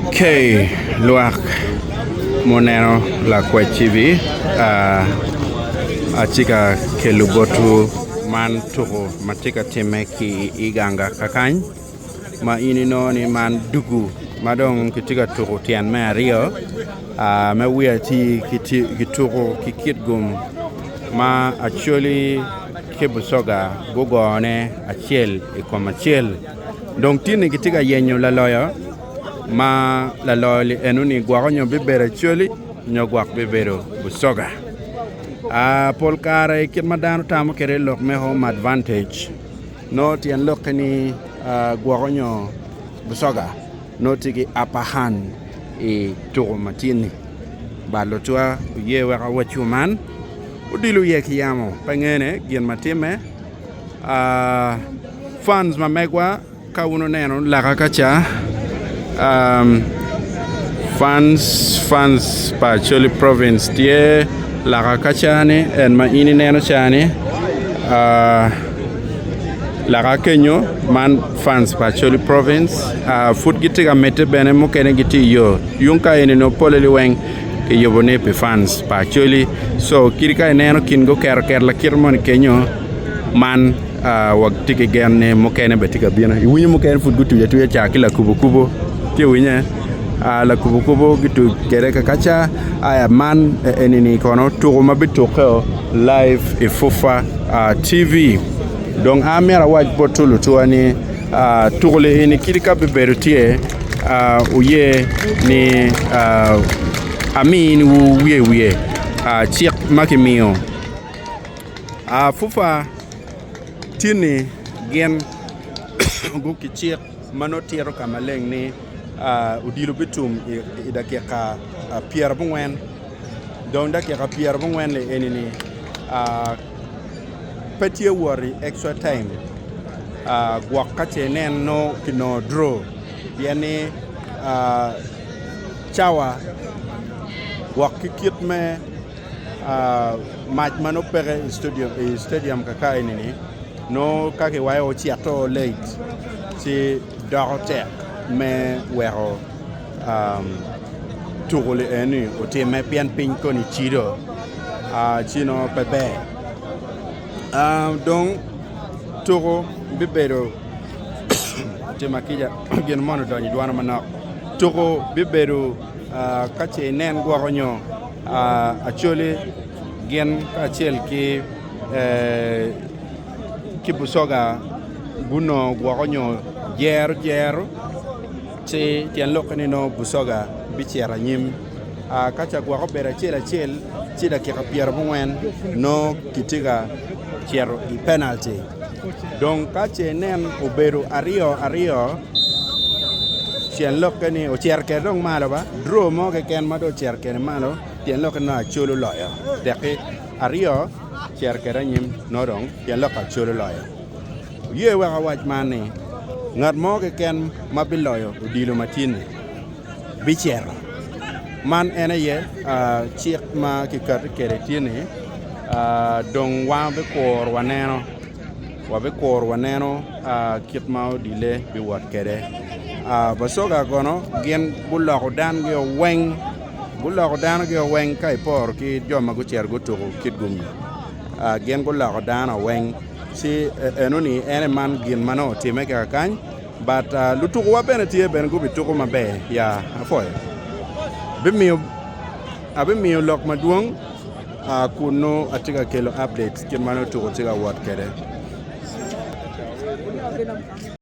Okay, luak moneno la kwa TV achika kelubotu man tuko matika time ki iganga kakany ma inino ni man dugu madong kitika tuko tian ma rio ma wia ti kituko kikitgum ma actually kebusoga gogone achiel ikomachiel donc tini kitika yenyo la loyo ma la loyo enuni gwagonyo bibere actually nyogwak bibero busoga polkara kit madano tamo kere lok me home advantage no tien lokeni gwagonyo busoga no tigi upper hand e to matini balotwa ye wa wachuman udilu ye kiyamo pangene gien matime funds mamegwa ka uno neno la kakacha funds pa Choli province tie la kakachane en ma ini neno chane la Kenyo man funds pa Choli province food gitiga mete bene mo kene giti yo yunka ene no poleli weng ke yobone pe funds pa Choli so kirika ene no kingo ker la kirmon Kenyo man wag tike gerne mo kene betika bina winyi mo kene food gutu yetu ya chakila kubo ti winya la kubo gitu kere kakacha aya man enini kono to mabito ko live e fofa TV donc amera waj botulu to ani tourle eni kilika beberutie uye ni amin wiye chik makimio fofa tini gen guki chik manotiero kamaleng ni udilu bitum idakeka Pierre Bongwen donc dakeka Pierre Bongwen le enini petit worry extra time gwakate nen no kino draw yani chawa wakikit me match mano pere stadium kaka enini no kake wayo chiato late si Dorothea me wero tourle enu o te me pian pin koni chido chino pepe donc toro bibero te makija gen mono do ni dwana mana toro bibero kache nen goronyo actually gen kachel ki kibusoga buno goronyo jer ti tian lokani no busoga bichera nyim kacha gwa bera chela ti da ki Pierre Bongwen no kitiga chero i penalty donc kache nen obero ario tian lokani o cherke dong malo ba draw mo ke ken ma do cherke malo tian lokani na cholo loyo de ario cherke nyim no dong tian lokani cholo loyo ye wa waj mani ngat mo ke ken mabiloyo dilo matin bichero man ene ye chiek ma ki kat kere tiene dong wa be kor waneno kit ma odile bi wat kere basoga gono gen buloko dan ge weng kai por ki joma go cher go to kit gum gen buloko dan weng si enoni ene man gin mano time ka kany but lutuko wa bene tie ben go bituko mabe ya afoy bimiyo lok maduong kuno atika kelo updates kin mano tuko tiga wat kere